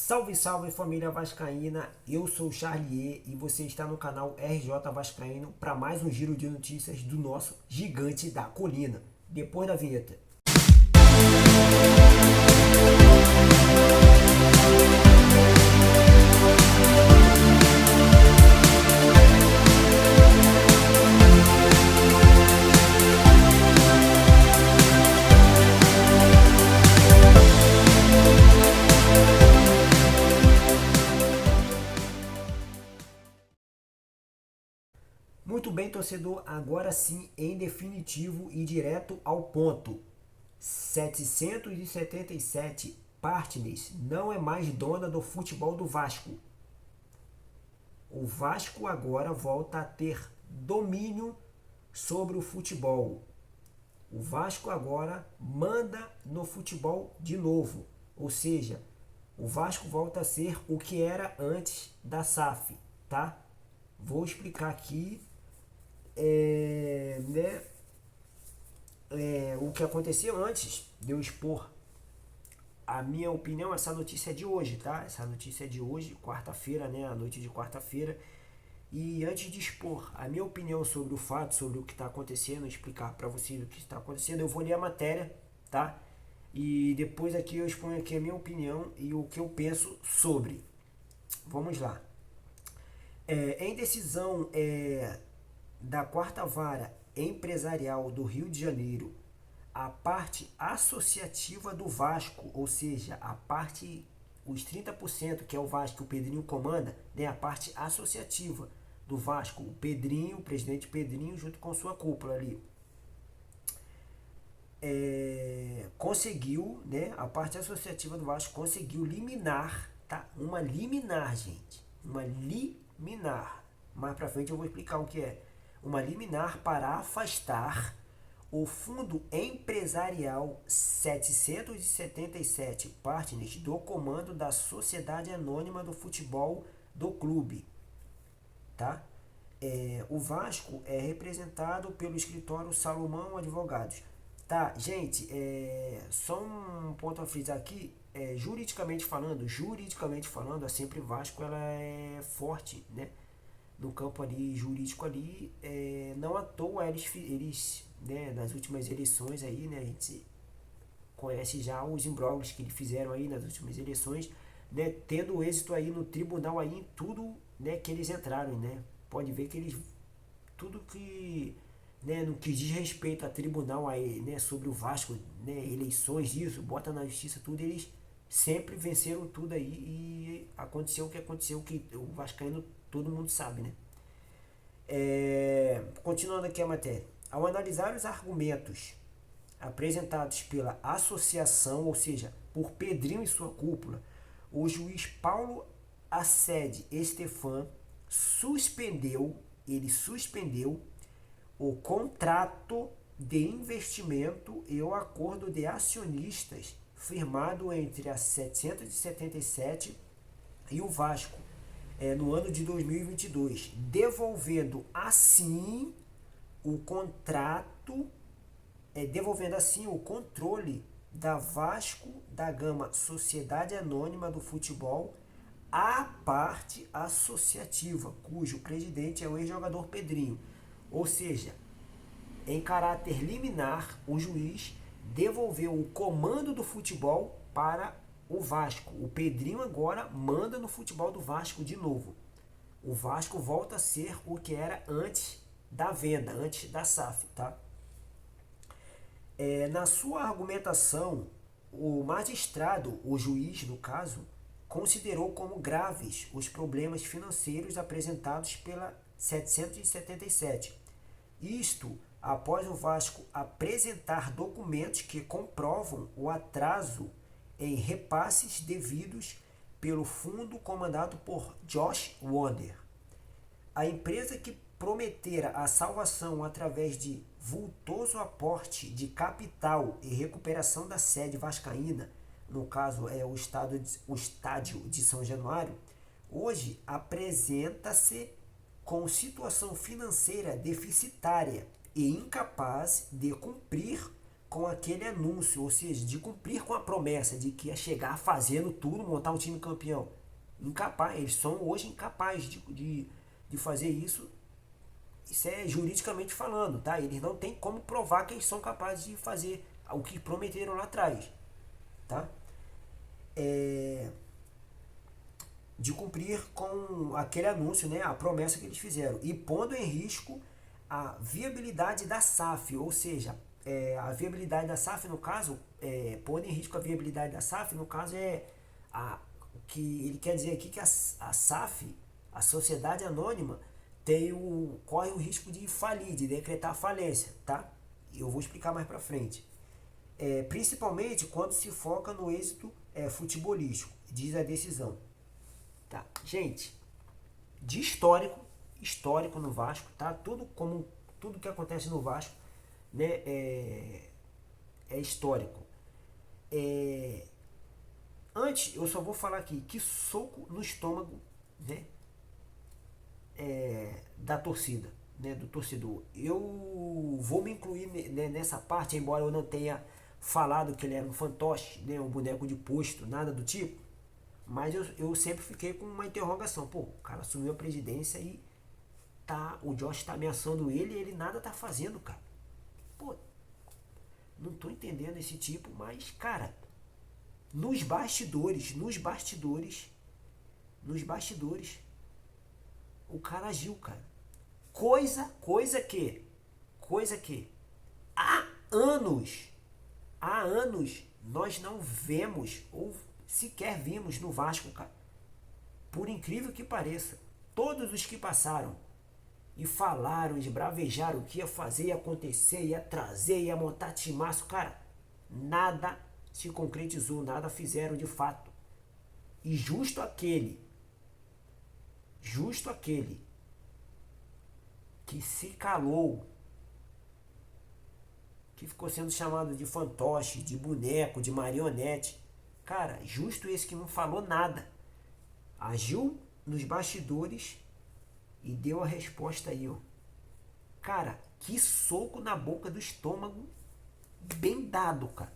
Salve, salve família vascaína, eu sou o Charlier e você está no canal RJ Vascaíno para mais um giro de notícias do nosso gigante da colina. Depois da vinheta. Muito bem, torcedor, agora sim, em definitivo e direto ao ponto. 777 Partners não é mais dona do futebol do Vasco. O Vasco agora volta a ter domínio sobre o futebol. O Vasco agora manda no futebol de novo. Ou seja, o Vasco volta a ser o que era antes da SAF, tá? Vou explicar aqui o que aconteceu antes de eu expor a minha opinião. Essa notícia é de hoje, tá? Essa notícia é de hoje, quarta-feira, né? A noite de quarta-feira. E antes de expor a minha opinião sobre o fato, sobre o que está acontecendo, explicar para vocês o que está acontecendo, eu vou ler a matéria, tá? E depois aqui eu exponho aqui a minha opinião e o que eu penso sobre. Vamos lá. Em decisão da quarta vara empresarial do Rio de Janeiro, a parte associativa do Vasco, ou seja, a parte, os 30% que é o Vasco que o Pedrinho comanda, né, a parte associativa do Vasco, o Pedrinho, o presidente Pedrinho, junto com sua cúpula ali, conseguiu, né, a parte associativa do Vasco conseguiu liminar, tá? Uma liminar, gente, uma liminar. Mais pra frente eu vou explicar o que é. Uma liminar para afastar o fundo empresarial 777 Partners do comando da Sociedade Anônima do Futebol do clube, tá? O Vasco é representado pelo escritório Salomão Advogados. Tá, gente, só um ponto a frisar aqui, juridicamente falando, a Sempre Vasco ela é forte, né? No campo ali jurídico ali, não à toa eles né, nas últimas eleições aí, né, a gente conhece já os imbróglios que eles fizeram aí nas últimas eleições, né, tendo êxito aí no tribunal aí em tudo, né, que eles entraram, né, pode ver que eles, tudo que, né, no que diz respeito a tribunal aí, né, sobre o Vasco, né, eleições, isso, bota na justiça tudo, eles sempre venceram tudo aí e aconteceu o que aconteceu, que o Vascaíno todo mundo sabe, né? Continuando aqui a matéria. Ao analisar os argumentos apresentados pela associação, ou seja, por Pedrinho e sua cúpula, o juiz Paulo Assede Estefan suspendeu o contrato de investimento e o acordo de acionistas firmado entre a 777 e o Vasco no ano de 2022, devolvendo assim o contrato, devolvendo assim o controle da Vasco da Gama Sociedade Anônima do Futebol à parte associativa, cujo presidente é o ex-jogador Pedrinho. Ou seja, em caráter liminar, o juiz devolveu o comando do futebol para o Vasco. O Pedrinho agora manda no futebol do Vasco de novo. O Vasco volta a ser o que era antes da venda, antes da SAF, tá? Na sua argumentação, o magistrado, o juiz no caso, considerou como graves os problemas financeiros apresentados pela 777. Isto após o Vasco apresentar documentos que comprovam o atraso em repasses devidos pelo fundo comandado por Josh Wonder. A empresa que prometera a salvação através de vultoso aporte de capital e recuperação da sede vascaína, no caso é o estádio de São Januário, hoje apresenta-se com situação financeira deficitária e incapaz de cumprir com aquele anúncio, ou seja, de cumprir com a promessa de que ia chegar fazendo tudo, montar um time campeão. Incapaz, eles são hoje incapazes de fazer isso. Isso é juridicamente falando, tá? Eles não têm como provar que eles são capazes de fazer o que prometeram lá atrás, tá? De cumprir com aquele anúncio, né, a promessa que eles fizeram, e pondo em risco a viabilidade da SAF, ou seja, a viabilidade da SAF no caso, pondo em risco a viabilidade da SAF no caso o que ele quer dizer aqui que a SAF, a sociedade anônima, corre o risco de falir, de decretar falência, tá? Eu vou explicar mais pra frente. Principalmente quando se foca no êxito futebolístico, diz a decisão. Tá, gente, de histórico no Vasco, tá? Tudo que acontece no Vasco, né, é histórico. Antes, eu só vou falar aqui que soco no estômago, né, da torcida, né, do torcedor. Eu vou me incluir, né, nessa parte, embora eu não tenha falado que ele era um fantoche, né, um boneco de posto, nada do tipo. Mas eu sempre fiquei com uma interrogação. Pô, o cara assumiu a presidência e o Josh tá ameaçando ele e ele nada tá fazendo, cara. Pô, não tô entendendo esse tipo, mas, cara, nos bastidores, o cara agiu, cara. Coisa que há anos, nós não vemos ou sequer vimos no Vasco, cara. Por incrível que pareça, todos os que passaram e falaram, esbravejaram o que ia fazer, ia acontecer, ia trazer, ia montar timaço, cara, nada se concretizou, nada fizeram de fato. E justo aquele que se calou, que ficou sendo chamado de fantoche, de boneco, de marionete, cara, justo esse que não falou nada, agiu nos bastidores e deu a resposta aí, ó. Cara, que soco na boca do estômago bem dado, cara.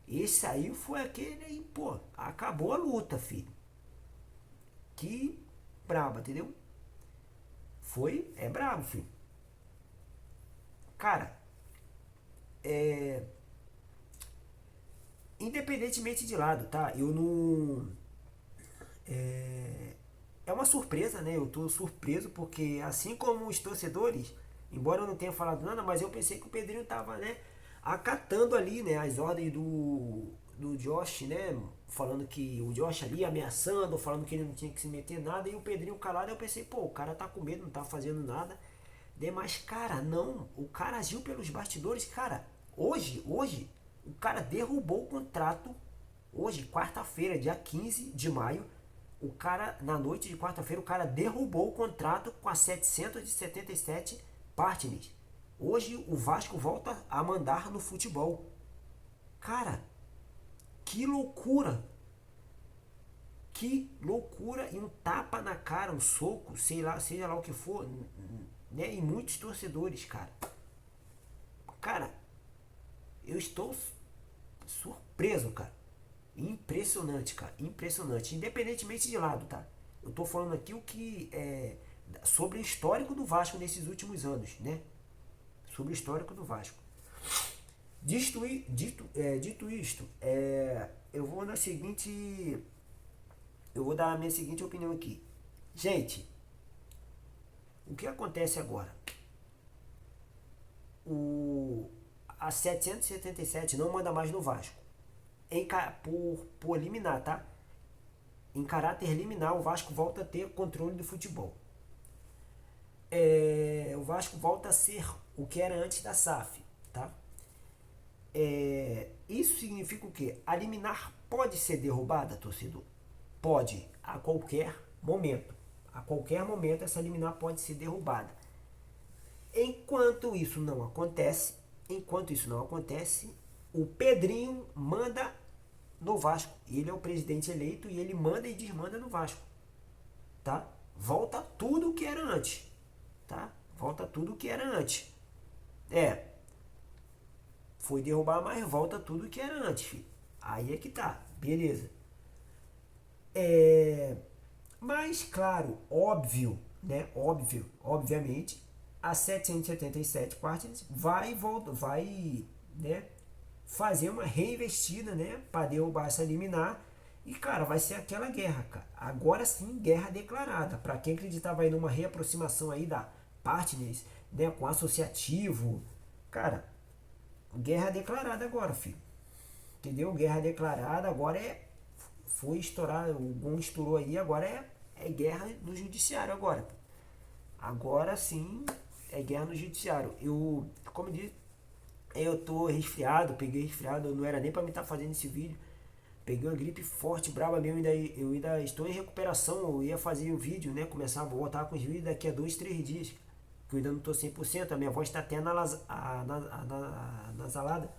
Esse aí foi aquele aí, pô, acabou a luta, filho. Que braba, entendeu? É brabo, filho. Cara, independentemente de lado, tá? Eu não. É uma surpresa, né? Eu tô surpreso porque, assim como os torcedores, embora eu não tenha falado nada, mas eu pensei que o Pedrinho tava, né, acatando ali, né, as ordens do Josh, né? Falando que o Josh ali ameaçando, falando que ele não tinha que se meter nada, e o Pedrinho calado. Eu pensei, pô, o cara tá com medo, não tá fazendo nada. Mas, cara, não. O cara agiu pelos bastidores, cara. Hoje, o cara derrubou o contrato. Hoje, quarta-feira, dia 15 de maio, o cara, na noite de quarta-feira, o cara derrubou o contrato com a 777 Partners. Hoje o Vasco volta a mandar no futebol. Cara, que loucura! Que loucura! E um tapa na cara, um soco, sei lá, seja lá o que for, né? E muitos torcedores, cara. Cara, eu estou surpreso, cara. Impressionante, cara. Impressionante. Independentemente de lado, tá? Eu tô falando aqui o que é sobre o histórico do Vasco nesses últimos anos, né? Sobre o histórico do Vasco. Dito isto, eu vou na seguinte. Eu vou dar a minha seguinte opinião aqui. Gente, o que acontece agora? A 777 não manda mais no Vasco. Por liminar, tá? Em caráter liminar, o Vasco volta a ter controle do futebol. O Vasco volta a ser o que era antes da SAF, tá? Isso significa o quê? A liminar pode ser derrubada, torcedor? Pode, a qualquer momento. A qualquer momento essa liminar pode ser derrubada. Enquanto isso não acontece, o Pedrinho manda no Vasco. Ele é o presidente eleito e ele manda e desmanda no Vasco, tá? Volta tudo o que era antes, tá? Volta tudo o que era antes. Foi derrubar, mas volta tudo que era antes, filho. Aí é que tá, beleza. É, mas, claro, óbvio, né? Óbvio, obviamente, a 777 Partners vai voltar, vai, né? Fazer uma reinvestida, né? Para derrubar essa liminar. E, cara, vai ser aquela guerra, cara. Agora sim, guerra declarada. Para quem acreditava aí numa reaproximação aí da Partners, né? Com associativo. Cara, guerra declarada agora, filho. Entendeu? Guerra declarada, agora é. Foi estourar, o Gon estourou aí, agora é guerra no judiciário agora. Agora sim é guerra no judiciário. Eu, como eu disse, eu tô resfriado, peguei resfriado, não era nem pra me estar fazendo esse vídeo. Peguei uma gripe forte, braba mesmo, eu ainda estou em recuperação, eu ia fazer o vídeo, né? Começar a voltar com os vídeos daqui a 2, 3 dias. Que eu ainda não tô 100%, a minha voz tá até nasalada.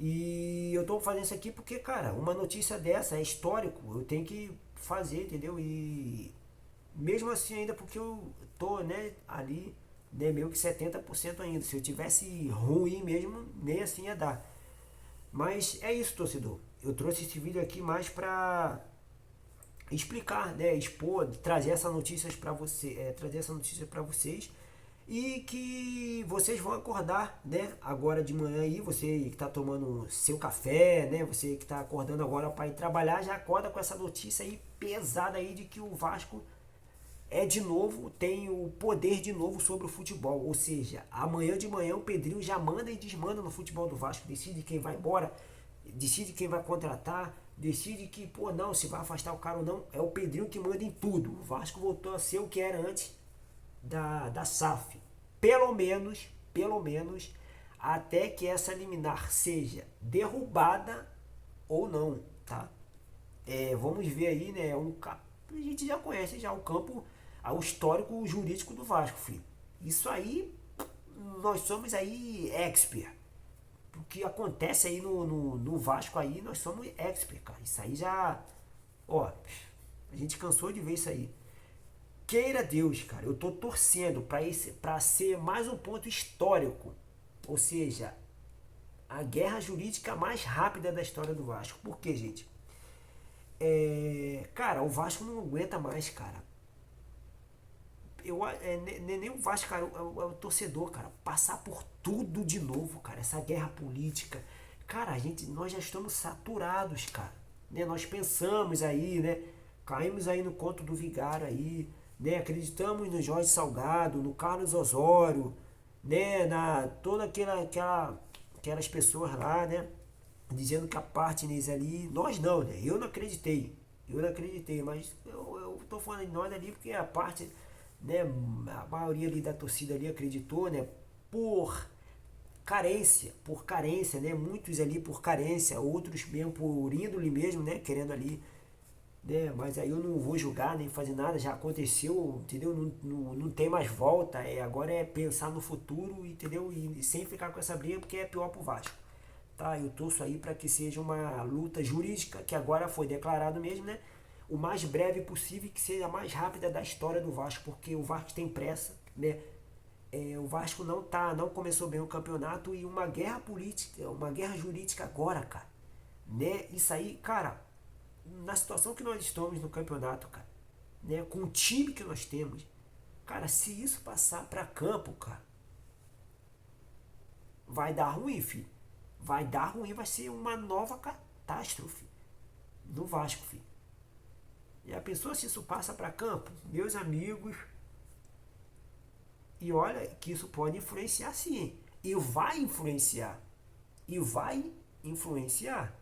E eu tô fazendo isso aqui porque, cara, uma notícia dessa é histórico, eu tenho que fazer, entendeu? E mesmo assim ainda porque eu tô, né, ali, né, meio que 70% ainda. Se eu tivesse ruim mesmo, nem assim ia dar. Mas é isso, torcedor. Eu trouxe esse vídeo aqui mais pra explicar, né, expor, trazer essa notícias para você, trazer essa notícia para vocês e que vocês vão acordar, né, agora de manhã aí, você que está tomando seu café, né, você que está acordando agora para ir trabalhar, já acorda com essa notícia aí pesada aí de que o Vasco é de novo, tem o poder de novo sobre o futebol, ou seja, amanhã de manhã o Pedrinho já manda e desmanda no futebol do Vasco, decide quem vai embora, decide quem vai contratar, decide que, pô, não, se vai afastar o cara ou não, é o Pedrinho que manda em tudo. O Vasco voltou a ser o que era antes da SAF. Pelo menos, até que essa liminar seja derrubada ou não, tá? Vamos ver aí, né, a gente já conhece já o campo, o histórico jurídico do Vasco, filho. Isso aí, nós somos aí expert. O que acontece aí no Vasco aí, nós somos expert, cara. Isso aí já, ó, a gente cansou de ver isso aí. Queira Deus, cara, eu tô torcendo para ser mais um ponto histórico. Ou seja, a guerra jurídica mais rápida da história do Vasco. Por quê, gente? Cara, o Vasco não aguenta mais, cara. Nem o Vasco, cara, o torcedor, cara, passar por tudo de novo, cara, essa guerra política. Cara, nós já estamos saturados, cara. Né? Nós pensamos aí, né? Caímos aí no conto do Vigário aí, né? Acreditamos no Jorge Salgado, no Carlos Osório, né? Na toda aquelas pessoas lá, né? Dizendo que a Partners ali, nós não, né? Eu não acreditei, mas eu tô falando de nós ali porque a parte, né? A maioria ali da torcida ali acreditou, né? Por carência, né? Muitos ali por carência, outros mesmo por índole mesmo, né? Querendo ali, né? Mas aí eu não vou julgar nem fazer nada, já aconteceu, entendeu? Não tem mais volta, agora é pensar no futuro, entendeu? E sem ficar com essa briga, porque é pior pro Vasco. Tá? Eu torço aí para que seja uma luta jurídica, que agora foi declarado mesmo, né? O mais breve possível, que seja a mais rápida da história do Vasco, porque o Vasco tem pressa, né? O Vasco não começou bem o campeonato e uma guerra política, uma guerra jurídica agora, cara, né? Isso aí, cara, na situação que nós estamos no campeonato, cara, né? Com o time que nós temos, cara, se isso passar para campo, cara, vai dar ruim, filho. Vai dar ruim, vai ser uma nova catástrofe no Vasco, filho. E a pessoa, se isso passa para campo, meus amigos, e olha que isso pode influenciar sim. E vai influenciar. E vai influenciar.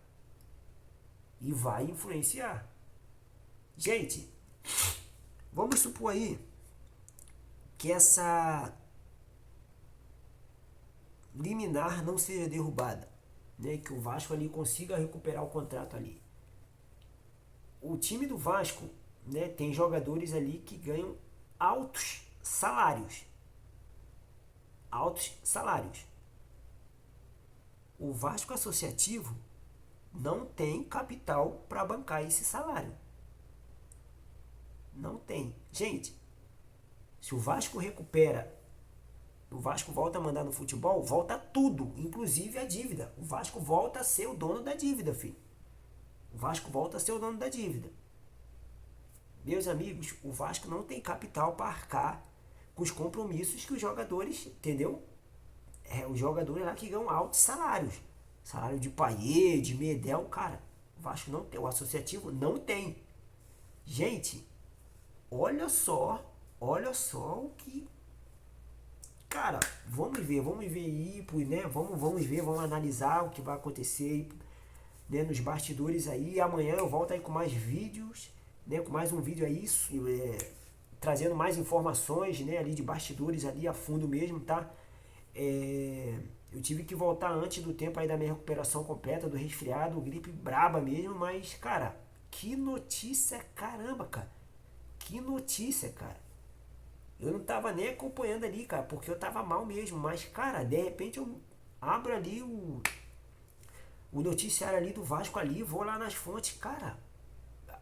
E vai influenciar. Gente, vamos supor aí que essa liminar não seja derrubada, né? Que o Vasco ali consiga recuperar o contrato ali. O time do Vasco, né, tem jogadores ali que ganham altos salários. Altos salários. O Vasco Associativo não tem capital para bancar esse salário. Não tem. Gente, se o Vasco recupera O Vasco volta a mandar no futebol, volta tudo, inclusive a dívida. O Vasco volta a ser o dono da dívida, filho. O Vasco volta a ser o dono da dívida. Meus amigos, o Vasco não tem capital para arcar com os compromissos que os jogadores, entendeu? Os jogadores lá que ganham altos salários. Salário de Payet, de Medel, cara. O Vasco não tem, o associativo não tem. Gente, olha só o que. Cara, vamos ver aí, né? Vamos ver, vamos analisar o que vai acontecer, né, nos bastidores aí. Amanhã eu volto aí com mais vídeos, né? Com mais um vídeo aí, trazendo mais informações, né? Ali de bastidores ali a fundo mesmo, tá? Eu tive que voltar antes do tempo aí da minha recuperação completa, do resfriado, gripe braba mesmo, mas, cara, que notícia, caramba, cara. Que notícia, cara. Eu não tava nem acompanhando ali, cara, porque eu tava mal mesmo, mas, cara, de repente eu abro ali o noticiário ali do Vasco ali, vou lá nas fontes, cara,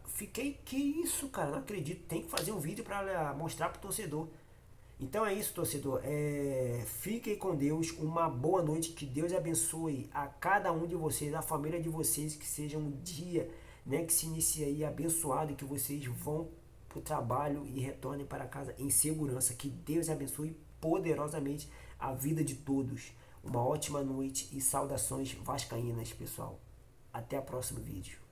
fiquei, que isso, cara, não acredito, tem que fazer um vídeo pra mostrar pro torcedor. Então é isso, torcedor. Fiquem com Deus. Uma boa noite. Que Deus abençoe a cada um de vocês, a família de vocês. Que seja um dia, né, que se inicie aí abençoado e que vocês vão para o trabalho e retornem para casa em segurança. Que Deus abençoe poderosamente a vida de todos. Uma ótima noite e saudações vascaínas, pessoal. Até o próximo vídeo.